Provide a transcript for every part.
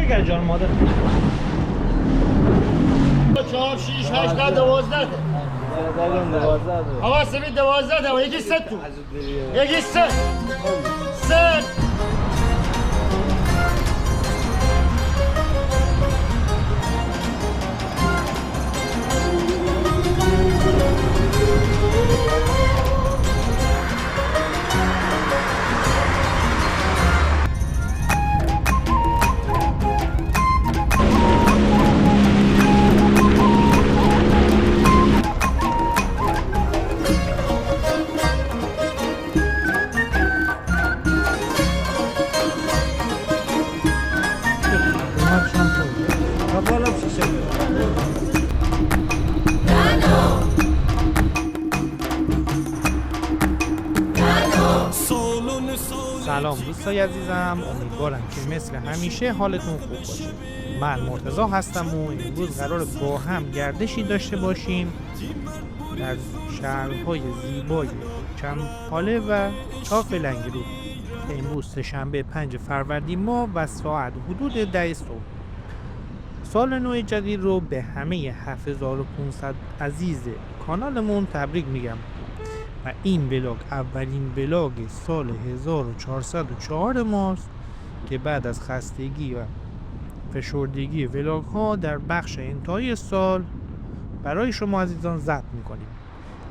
بگرد جان مادر 4 6 8 9 12 آقا سبید 12 و یکی 3 تو یکی 3 سلام دوستای عزیزم، امیدوارم که مثل همیشه حالتون خوب باشه. من مرتضی هستم و امروز قرار با هم گردشی داشته باشیم در شهرهای زیبای چمپاله و چاف لنگرود. امروز سه‌شنبه 5 فروردین ماه و ساعت حدود 10 صبح. سال نو جدید رو به همه 7500 عزیز کانالمون تبریک میگم. و این ولاگ اولین ولاگ سال 1404 ماست که بعد از خستگی و فشردگی ولاگ ها در بخش انتهای سال برای شما عزیزان ضبط میکنیم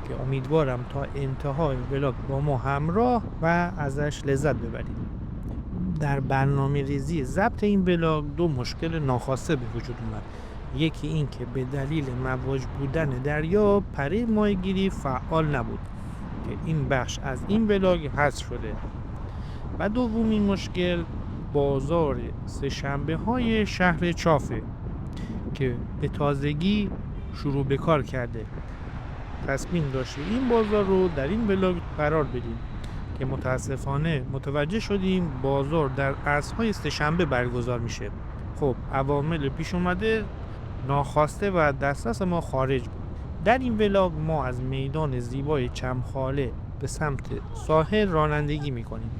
که امیدوارم تا انتهای ولاگ با ما همراه و ازش لذت ببرید. در برنامه ریزی ضبط این ولاگ دو مشکل ناخواسته به وجود اومد. یکی این که به دلیل مواج بودن دریا پره ماهیگیری فعال نبود که این بخش از این ولاگ حذف شده، و دومین مشکل بازار سه‌شنبه های شهر چافه که به تازگی شروع به کار کرده. تصمیم داشتیم این بازار رو در این ولاگ قرار بدیم که متاسفانه متوجه شدیم بازار در عصرهای سه‌شنبه برگزار میشه. خب عوامل پیش اومده ناخواسته و دسترس ما خارج بود. در این ولاگ ما از میدان زیبای چمخاله به سمت ساحل رانندگی میکنیم.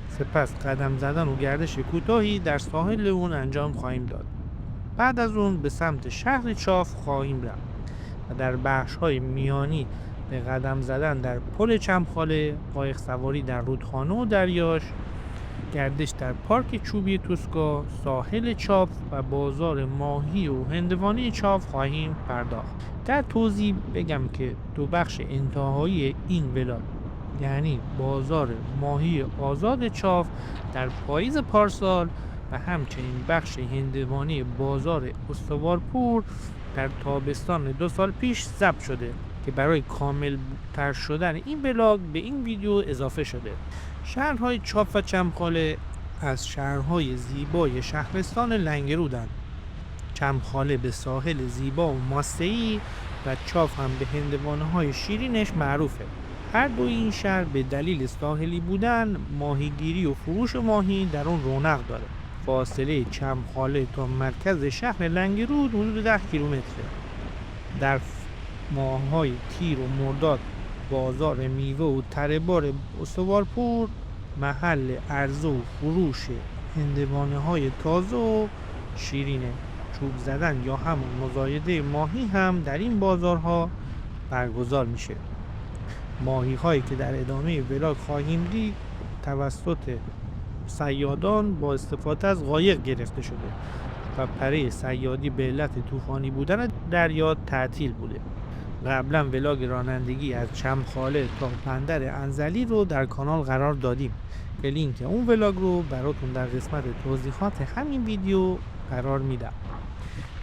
سپس قدم زدن و گردش کوتاهی در ساحل اون انجام خواهیم داد. بعد از اون به سمت شهر چاف خواهیم رفت و در بخش‌های میانی به قدم زدن در پل چمخاله، قایق سواری در رودخانه و دریاش، گردش در پارک چوبی توسکا، ساحل چاف و بازار ماهی و هندوانه چاف خواهیم پرداخت. در توضیح بگم که دو بخش انتهایی این ولاگ، یعنی بازار ماهی آزاد چاف در پاییز پارسال و همچنین بخش هندوانه بازار استوارپور در تابستان 2 سال پیش ضبط شده که برای کامل تر شدن این ولاگ به این ویدیو اضافه شده. شهرهای چاف و چمخاله از شهرهای زیبای شهرستان لنگرودند. چمخاله به ساحل زیبا و ماسته‌ای و چاف هم به هندوانه‌های شیرینش معروفه. هر دو این شهر به دلیل ساحلی بودن، ماهیگیری و فروش ماهی در اون رونق داره. فاصله چمخاله تا مرکز شهر لنگرود حدود 10 کیلومتره. در ماه‌های تیر و مرداد بازار میوه و تره‌بار استوارپور محل عرضه و فروش هندوانه‌های تازه و شیرینه. چوب زدن یا همون مزایده ماهی هم در این بازارها برگزار میشه. ماهی هایی که در ادامه ولاگ خواهیم دید توسط صیادان با استفاده از قایق گرفته شده و پره صیادی به علت طوفانی بودن دریا تعطیل بوده. قبلا ولاگ رانندگی از چمخاله تا بندر انزلی رو در کانال قرار دادیم که لینک اون ولاگ رو براتون در قسمت توضیحات همین ویدیو قرار میدم.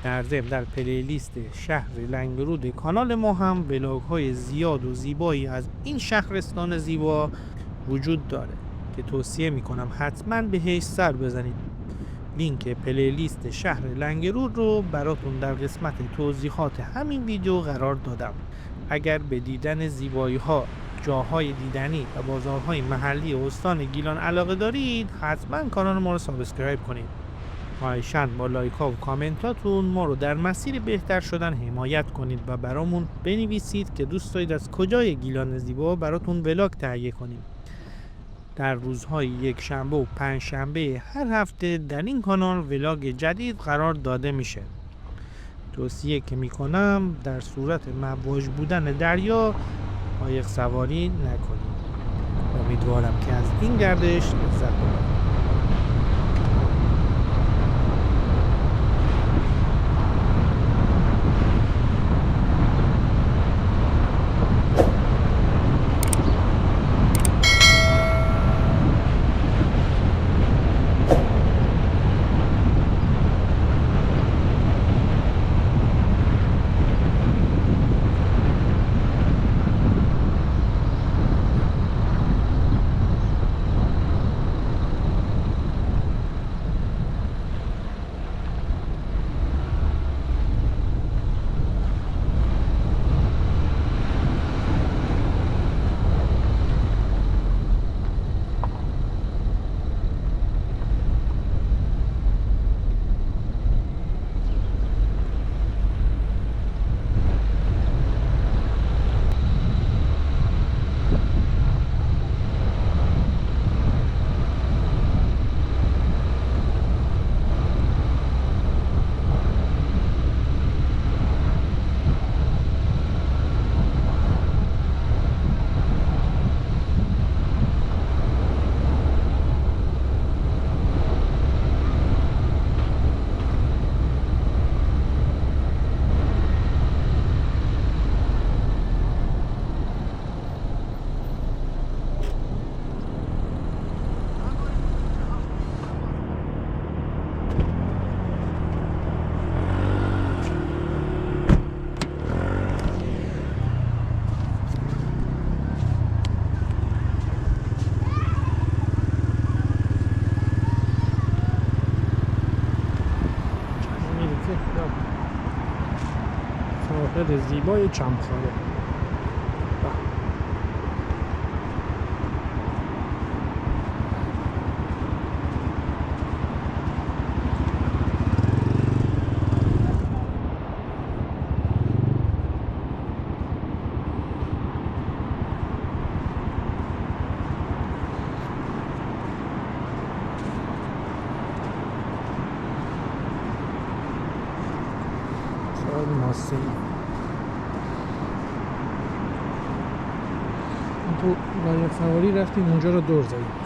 در ضمن در پلیلیست شهر لنگرود کانال ما هم ولاگ های زیاد و زیبایی از این شهرستان زیبا وجود داره که توصیه میکنم حتما بهش سر بزنید. لینک پلیلیست شهر لنگرود رو براتون در قسمت توضیحات همین ویدیو قرار دادم. اگر به دیدن زیبایی ها، جاهای دیدنی و بازارهای محلی استان گیلان علاقه دارید، حتما کانال ما رو سابسکرایب کنید. خواهشاً با لایک ها و کامنتاتون ما رو در مسیر بهتر شدن حمایت کنید و برامون بنویسید که دوست دارید از کجای گیلان زیبا براتون ولاگ تهیه کنیم. در روزهای یکشنبه و پنجشنبه هر هفته در این کانال ولاگ جدید قرار داده میشه. توصیه که میکنم در صورت مواج بودن دریا قایق سواری نکنید. امیدوارم که از این گردش لذت ببرید. ساحل زیبای چمخانه. ماسه تو قایق سواری رفتیم اونجا رو دور زدیم.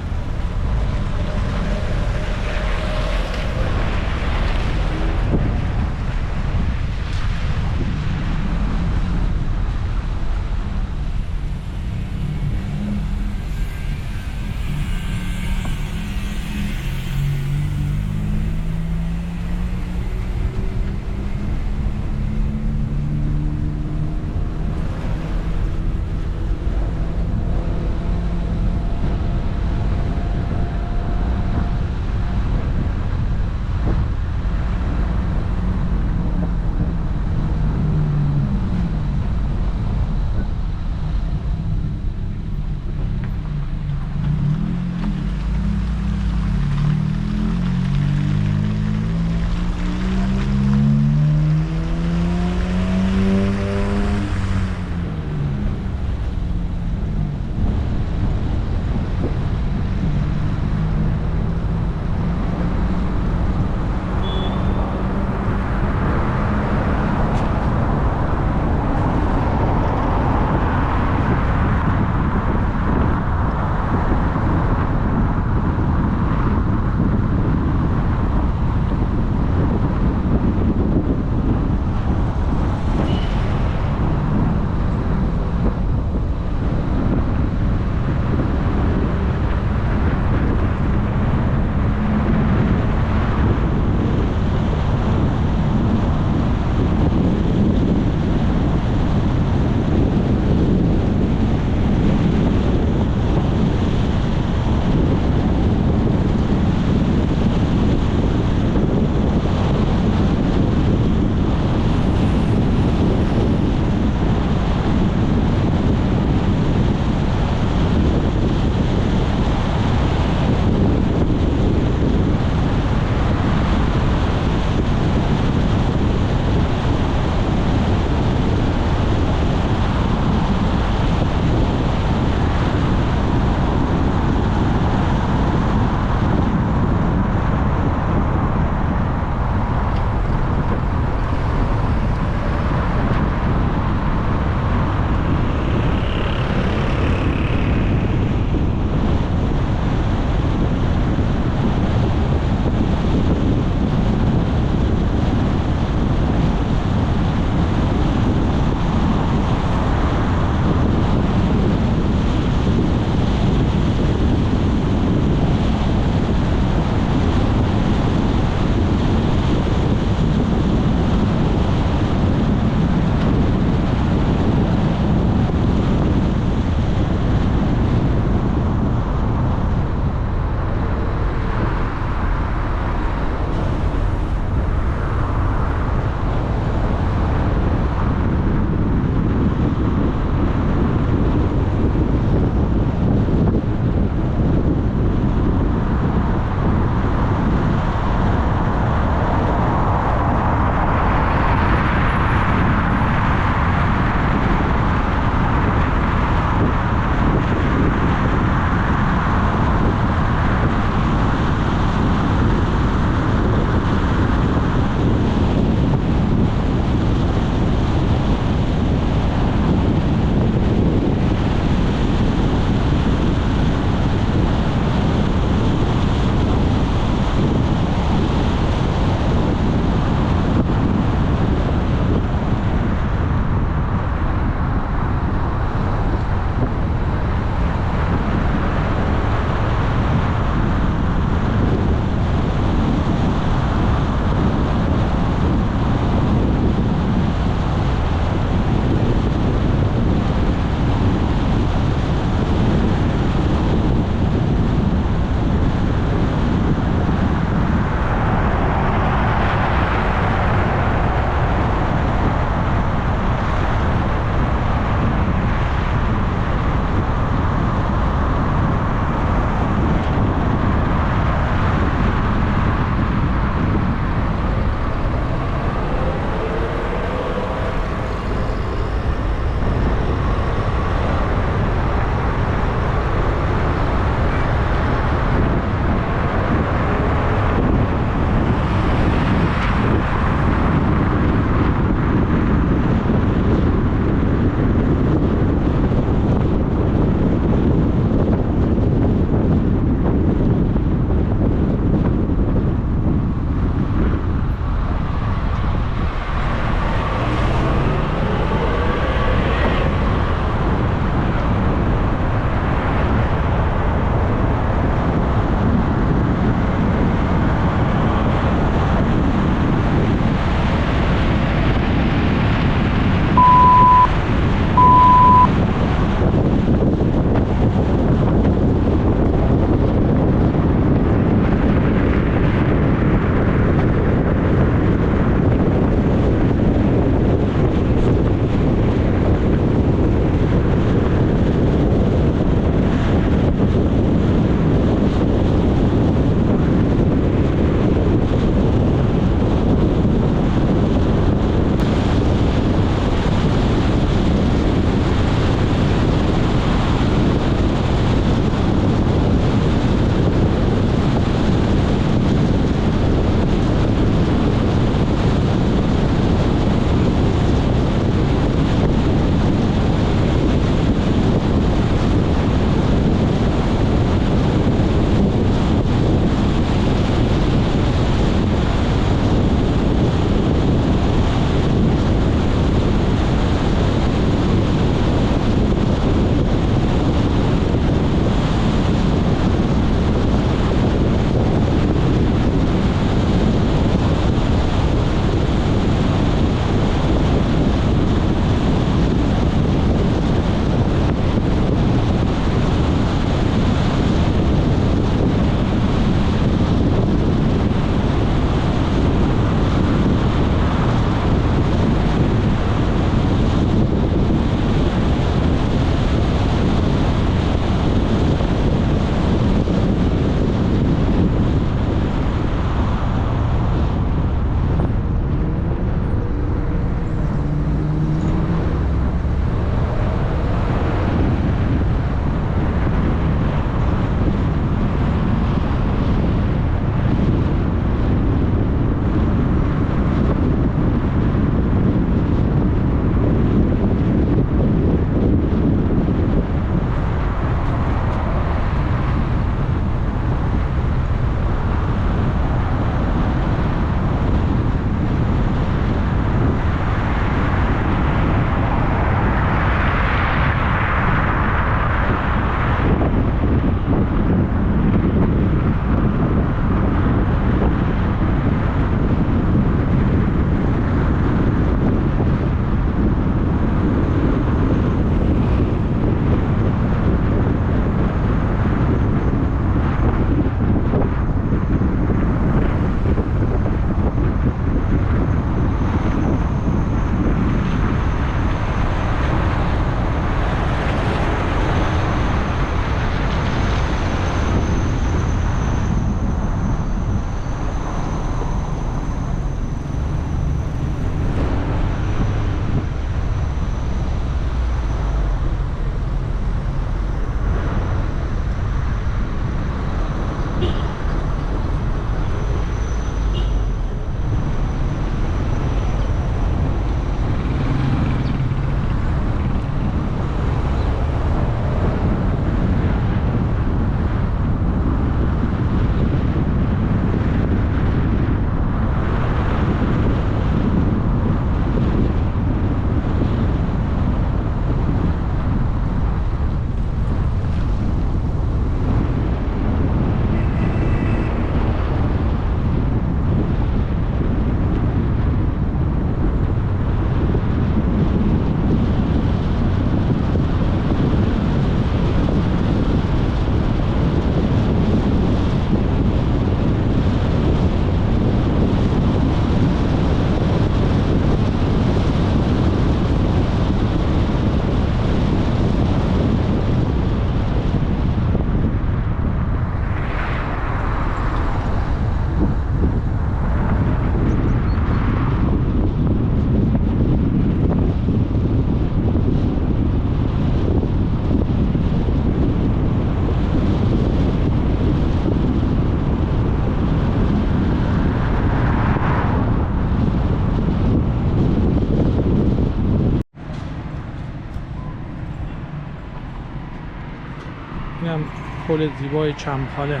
پل زیبای چمخاله.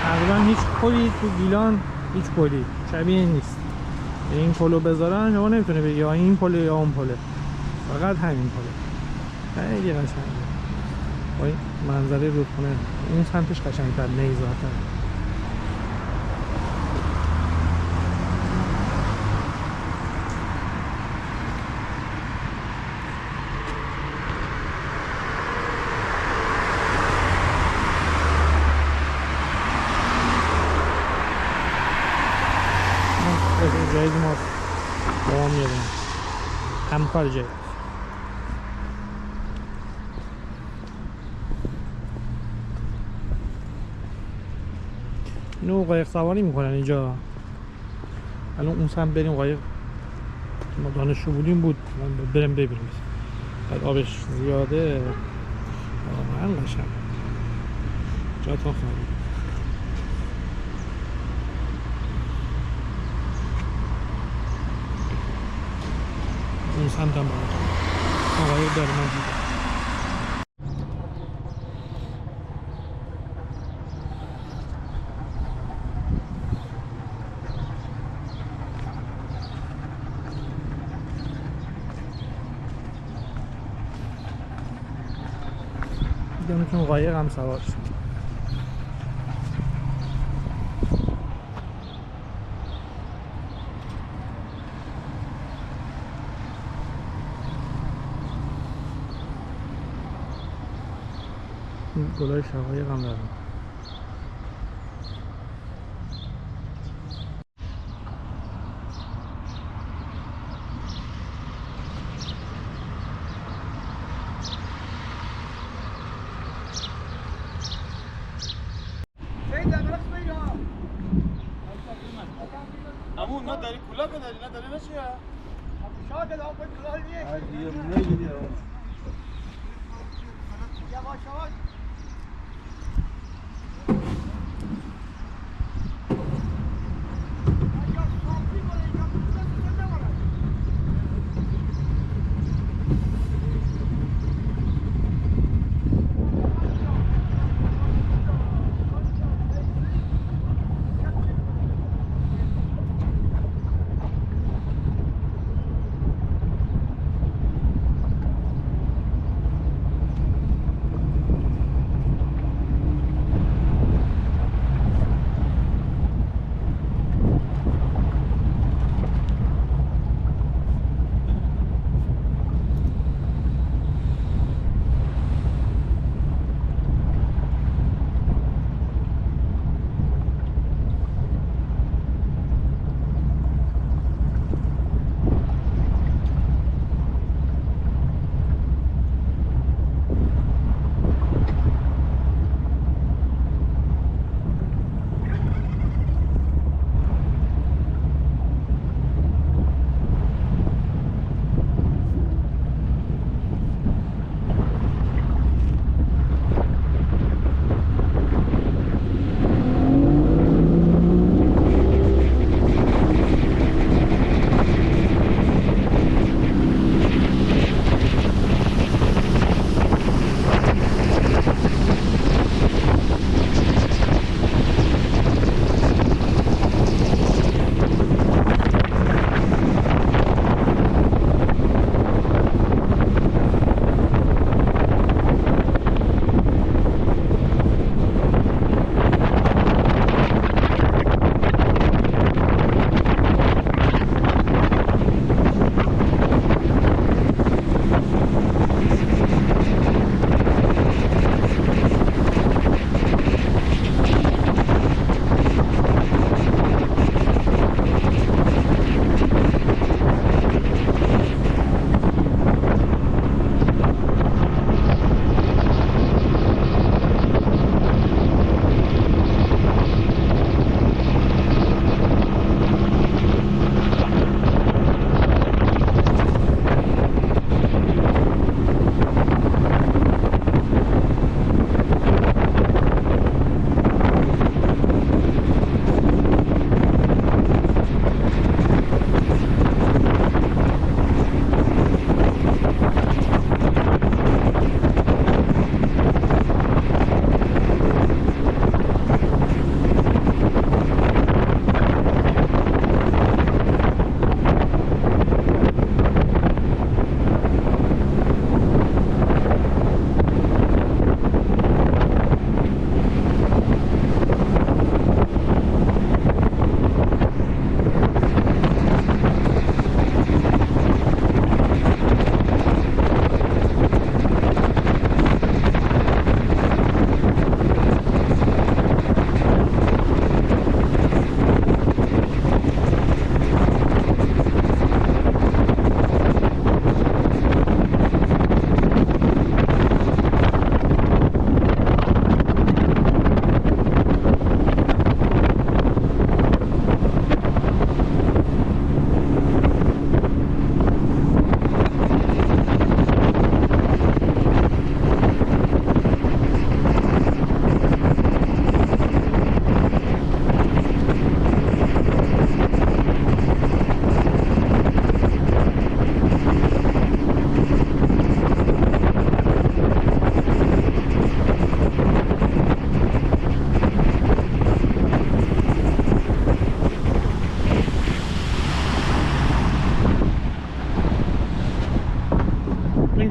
تقریبا هیچ پلی تو گیلان، هیچ پلی شبیه این نیست. این پلو بذارن شما نمیتونه بگی این پل یا اون پله، فقط همین پله. خیلی قشنگه با این منظره رودخونه. اون سمتش قشنگتر، نیزارتر. جایزی ما با ما میادیم همکار جایز. اینو قایق سواری میکنن اینجا. الان اون سمت بریم قایق که ما دانشجو بودیم بود، بریم ببینیم. بعد آبش زیاده واقعا قشنگ، جاتون خالی. اون سمت هم باید قایق داره من دیدم. دیگه میتونم قایق هم سوار شد. گلای شقایق هم دارم. همون نه داری کلا که داری نه داری نشیا شاید دام کنی کلاه نیه. عادیه نگیری یواش یواش.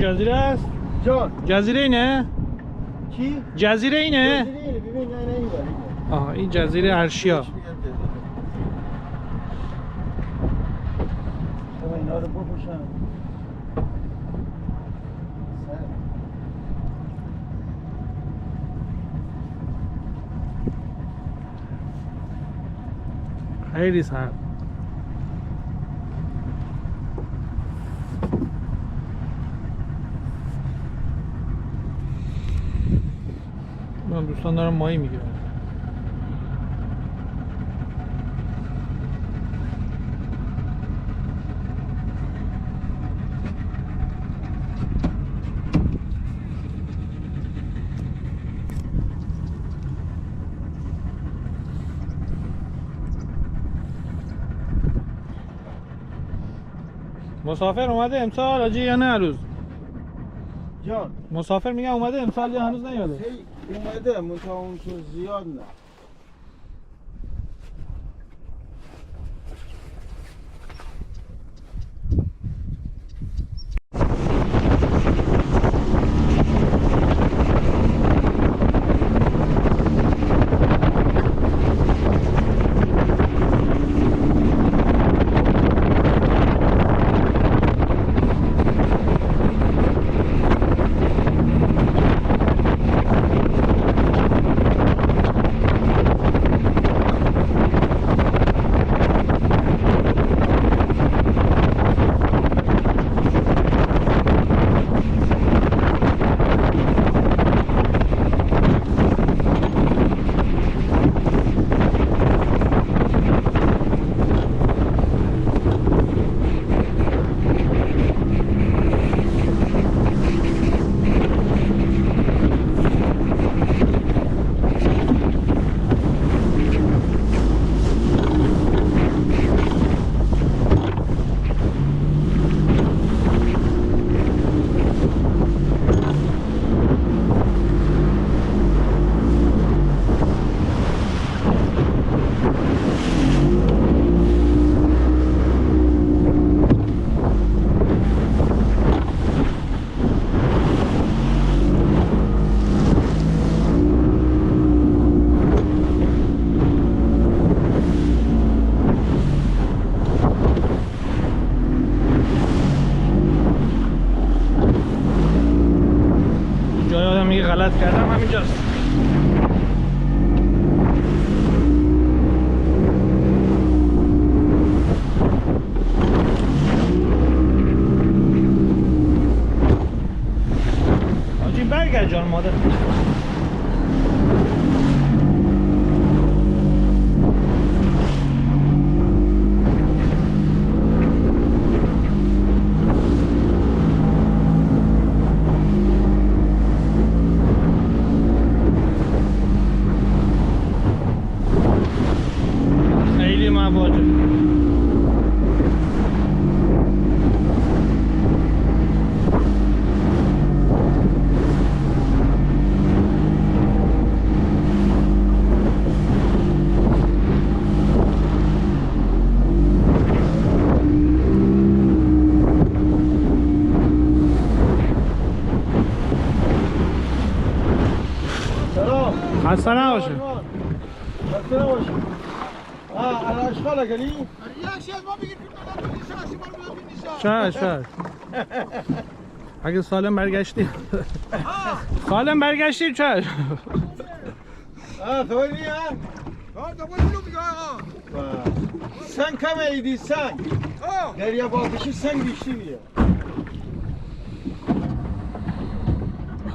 جزیره است؟ جان جزیره اینه؟ کی؟ جزیره اینه؟ جزیره اینه ببین نه این بره آها این جزیره ارشیا. اینا رو بپوشن خیلی سرد. من دوستان دارم ماهی میگیرم. مسافر اومده امسال آجی یا نه هنوز؟ جان مسافر میگم اومده امسال یا هنوز نیومده؟ هی اومده منتها اون تو زیاد نه غلط کردم همینجاست. آجی برگرد جان مادر. خسته نباشه. خسته نباشه. الاشغال گلی؟ یک شیز ما بگیر که چش. اگه سالم برگشتی سالم برگشتی چش. خبری ها؟ دوباره اینو میگه آقا سنگ کم ایدی سنگ دریا بابشی سنگ بیشتی میه.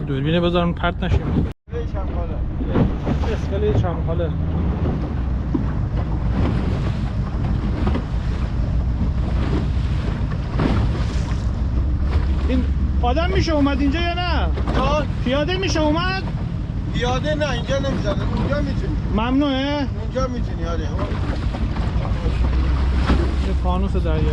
دوربینه بذارم پرت نشیم. اسکله چمخاله. این آدم میشه اومد اینجا یا نه؟ پیاده میشه اومد؟ پیاده نه اینجا نمیزنه، اونجا میتونی. ممنوعه؟ اونجا میتونی آره. یه فانوس دریایی.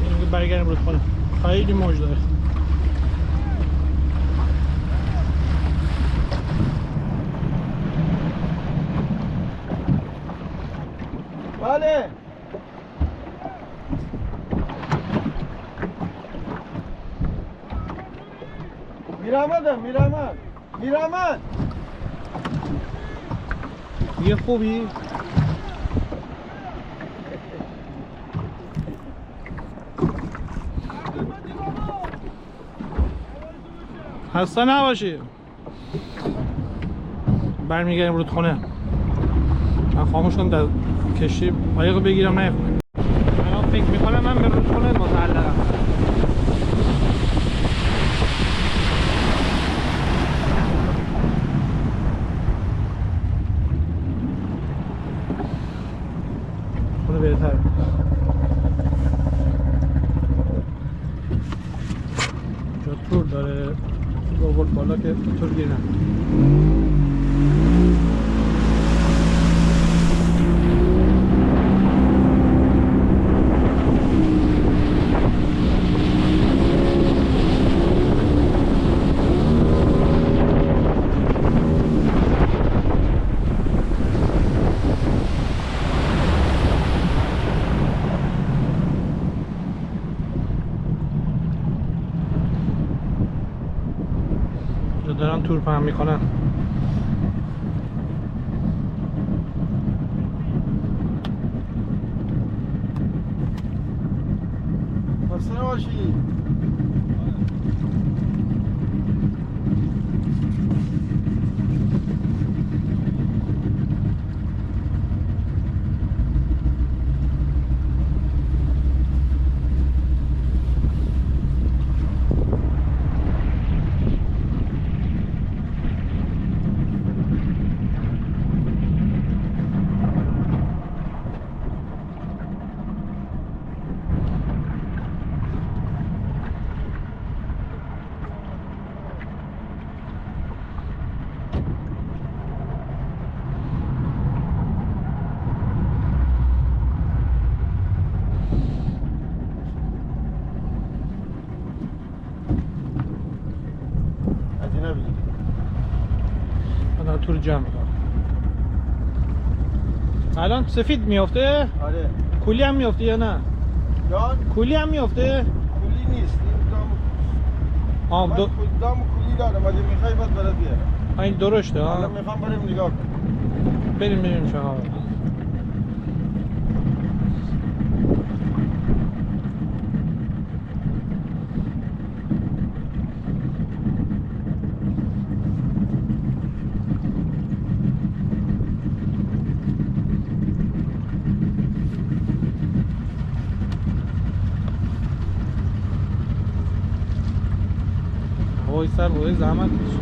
اینو برگردیم رودخانه. خیلی موج داره. بله میرامد یه خوبی؟ خسته نباشی. برمیگردیم رودخونه. من خاموش کنم در کشتی قایق بگیرم نیفتم. الان فکر میکنم من به رودخونه متعلقم. خونه بهتره. جا تور داره. با برد بالا که تور گیر نکنه. دارن تور پهم میکنن. خسته نباشی. من تور جمع میکنم. الان سفید میافته؟ آره. کولی هم میافته یا نه؟ جان؟ کولی هم میافته؟ کولی نیست. این دام کولی دارم. اگه میخوای باید برات بیارم. این درشته ها؟ الان میخوام بریم نگاه کنم. بریم شما. وای سر وای زحمت میشه.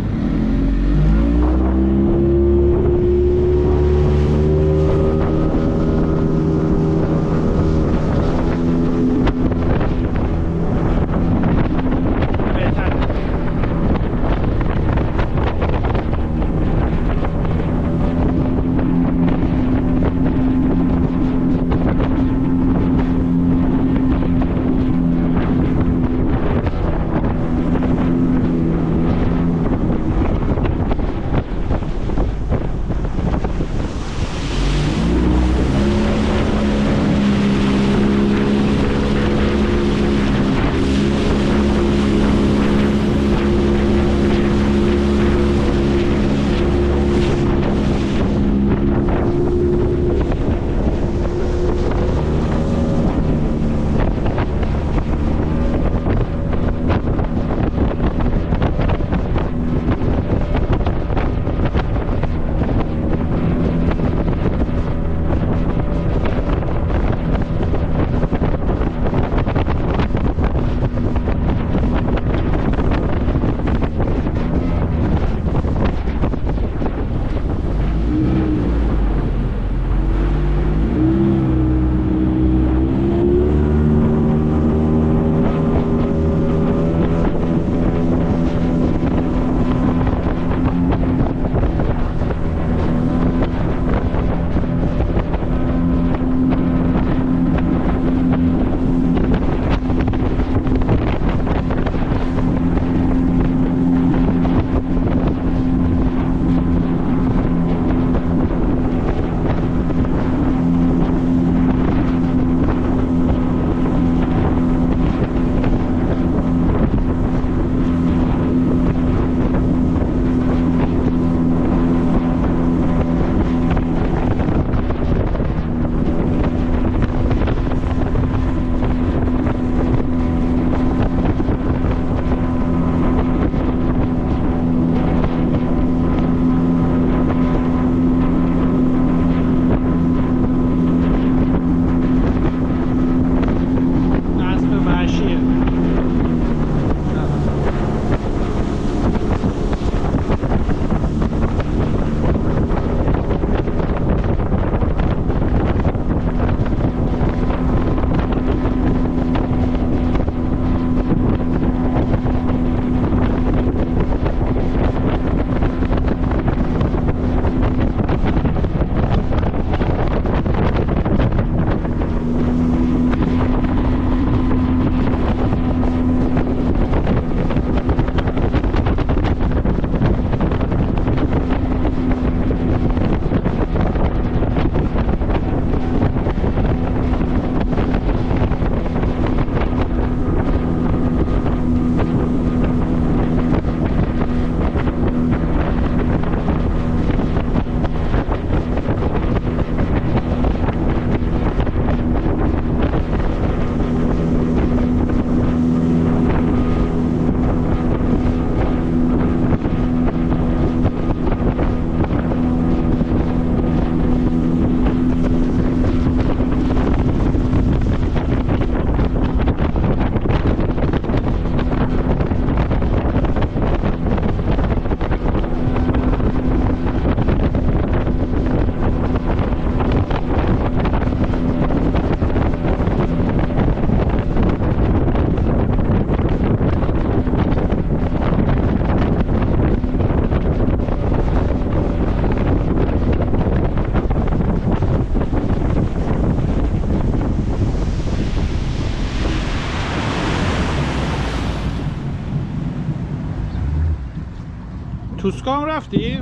روسکا هم رفتی؟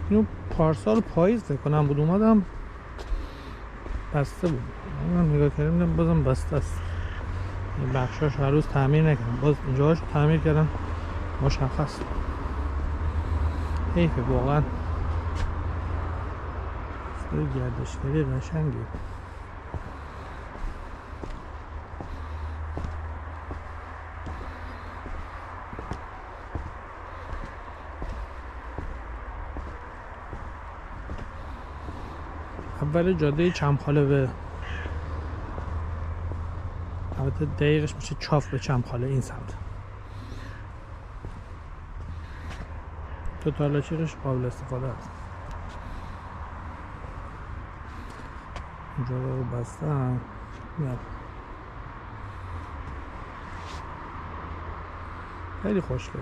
اینو پارسال پاییز فکر کنم بود اومدم بسته بود. من نگاه کردم بازم بسته است. این بخشاش هر روز تعمیر نکردم، باز اینجاش تعمیر کردم مشخص. حیفه واقعا. سری گردشگری قشنگی. اول جاده چمخاله به البته دقیقش میشه چاف به چمخاله این سمت. تو تالاشیرش قابل استفاده است. اینجا رو بستم میاد. خیلی خوشگله.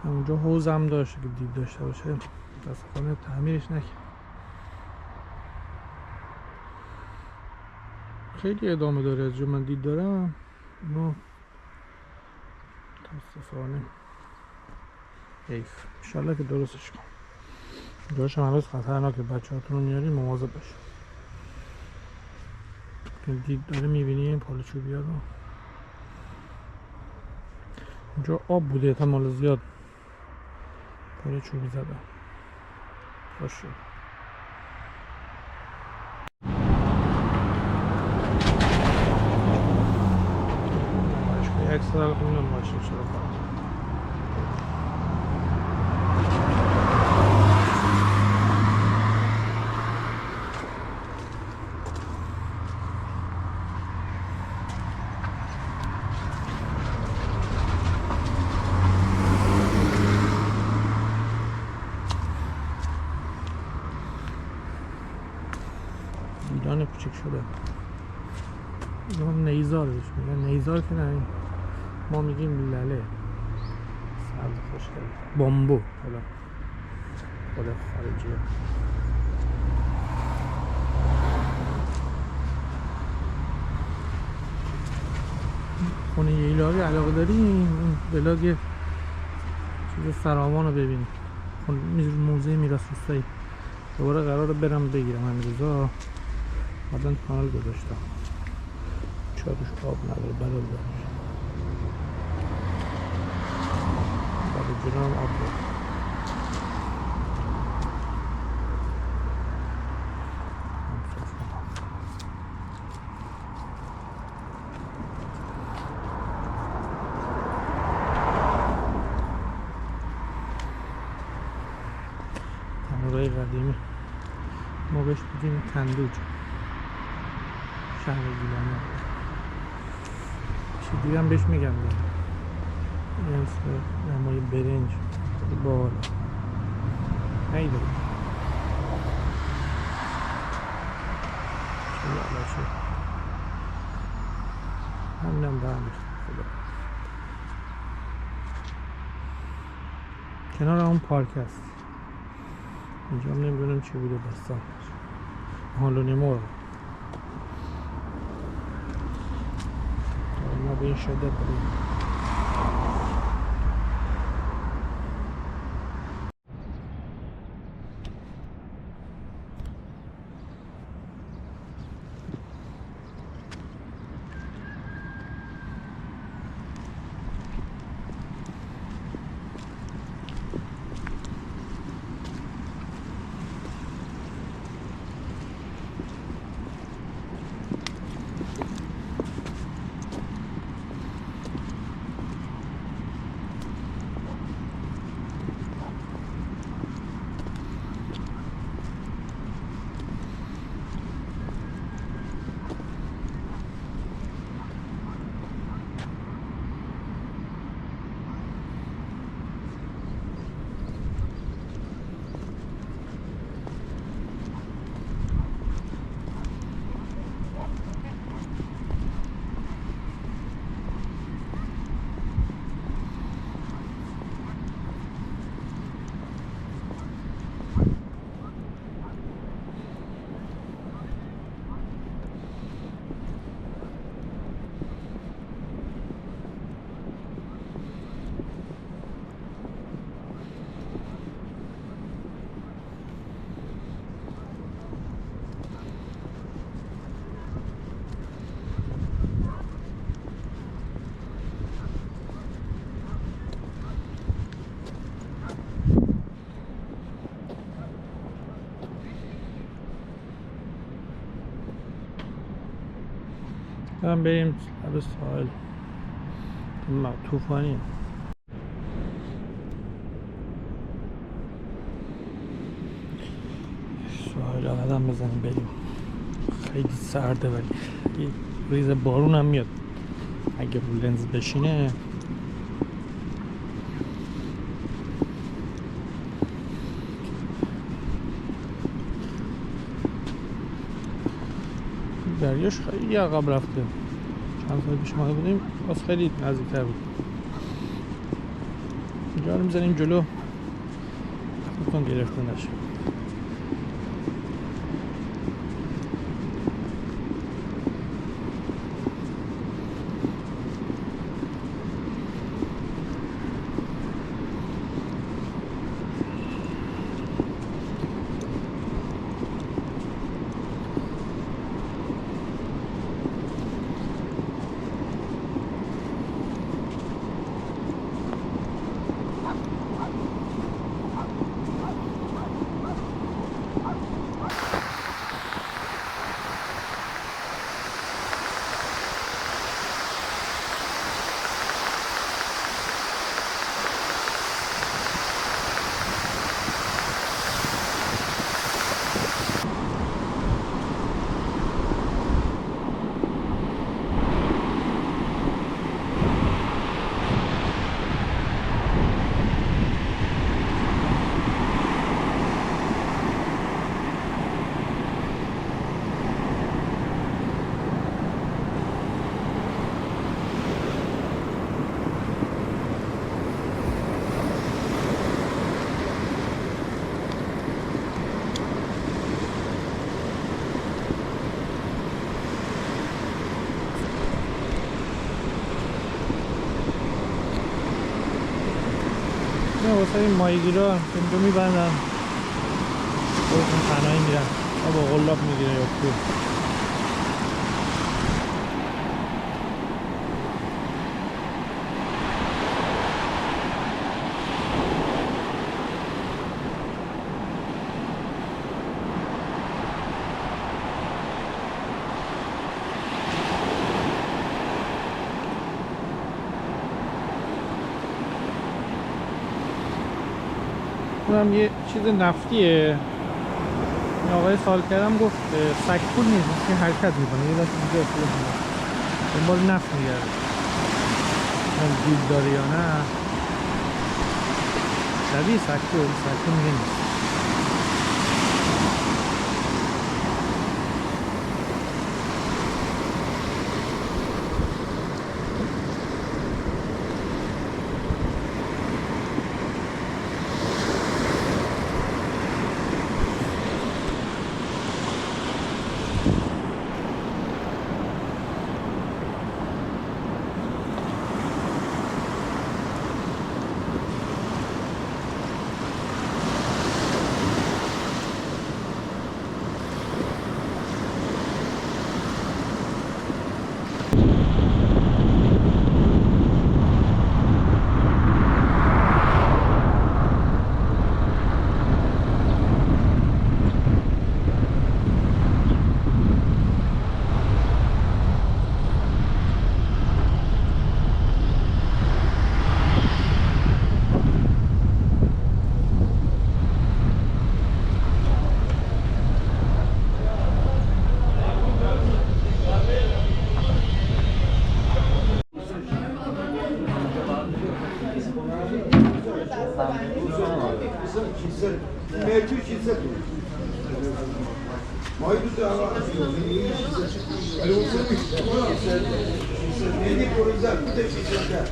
اونجا حوض هم داشته که دید داشته باشه، متاسفانه تعمیرش نکرد. خیلی ادامه داره. از جو من دید دارم اینو متاسفانه حیف. انشالله که درستش کنم. جاش هم هنوز خطرناکه، بچه هاتون رو میارین مواظب باشین که دید داره. میبینی این پل چوبی ها رو، اینجا آب بوده احتمال زیاد پل چوبی زده. خوش شد. یک سال کنم ماشین شروع کنم. ایران کوچک شده. ایران نیزار بهش میگن. نیزار که نه، ما میگیم لله. سبز خوشگل بامبو. حالا خود خارجیه. خونه ییلاقی علاقه داری این بلاگ چیز فراوان رو ببینی. موزه میراث روستایی دوباره قراره برم بگیرم. من روزا بعدن کانال گذاشتم چادش آب نداره بلال داشت بعد جنام آب داشت. تنورای قدیمی ما بهش بودیم کندوج. شهر گیلانه چی دیگه هم بهش میگم این نمای برنج بالا خیلی چه بالا شد. همینم دارم خدا. کنار اون پارک هست. اینجا هم نمیدونم چی بوده بستن هالونی مور. ما به این شده بریم. بریم لب ساحل طوفانی. ساحل قدم بزنیم بریم. خیلی سرده ولی یه ریز بارون هم میاد اگه رو لنز بشینه. دریاش خیلی عقب رفته. چند سال پیش اومده بودیم باز خیلی نزدیک‌تر بود. اینجا رو می‌زنیم جلو بکن گرفته نشه. نه واسه این ماهیگیرا اینجا میبندن خودشون پناهی میرن یا با غلاب میگیره یا تو. اونم یه چیز نفتیه. این آقای سوال کردم گفت سکپول نیست که حرکت میکنه یه دست اینجا افتاده میکنه دنبال نفت میگرده. هم دیل داره یا نه شبیه سکپول میگه نیست. Mevcut hisse Maydı da neydi koruyacak bir de hisse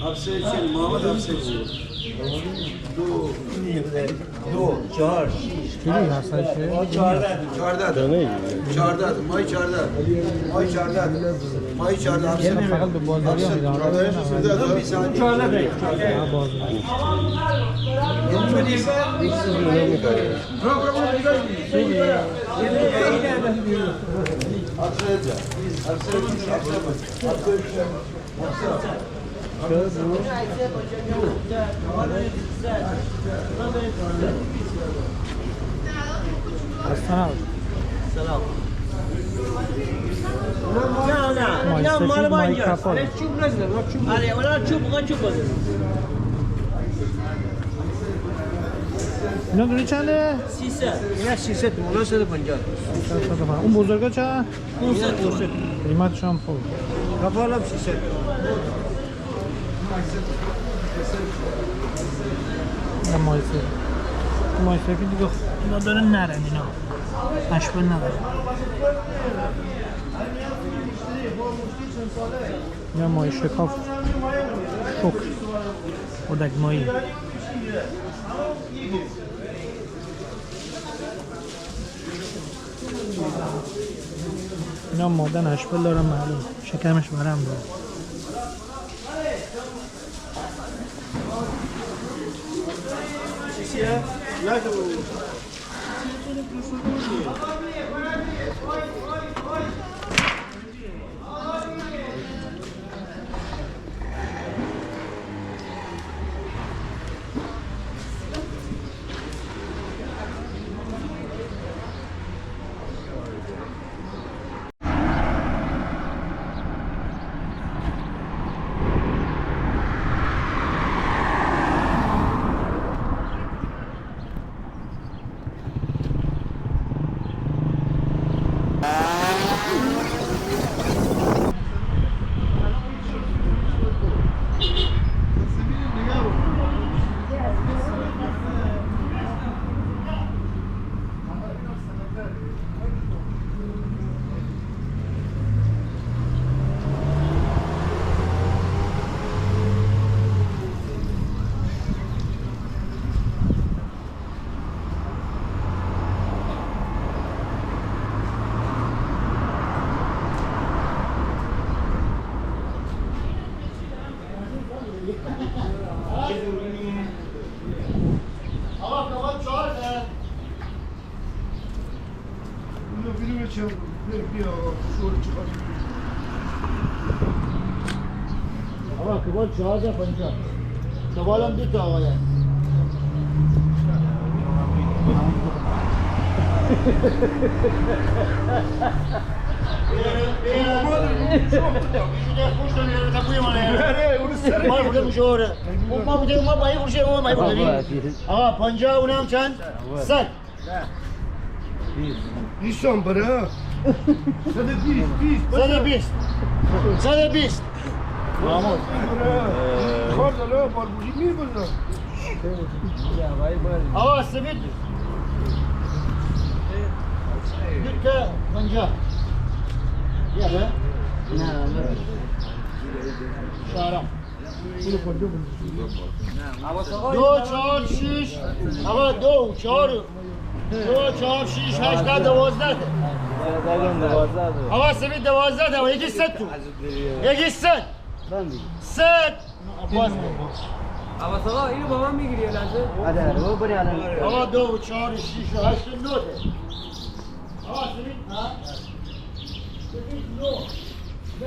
Hapse için Muhammed Hapse için دو چهار چیلی هستن که 14 مای 14 یعنی فقط به بازاری ها میدن بازاری سلام. نه اینا مال ما اینجاست. چوب نزدم. آره اونا چوب بزن. اینا دونه چنده؟ 300. اینا 300 مولا 150. اون بزرگا چه؟ 500. قیمتش هم خوب. کفالم 300. مایسه که دیگه اینا داره نرن اینا اشبال نداره یا مای شکاف شکر خودک مایی اینا مادن اشبال دارم معلوم شکمش برم داره آقا کبال 1450. کبالم 2 تا آقا آقا 50 اونم چند؟ 100 نیستم برای 120 محمود کار داره بالبوشی میبرد آقا سبید دکه 50 یا به؟ نه شارم 2 4 6 آقا 2 4 6 8 9 12 آقا سبید 12 آقا یکی 100 تو یکی 100 100 عباس عباس آقا اینو با من میگیری یه لحظه؟ آقا 2 4 6 8 9 آقا سبید ها سبید 9 ده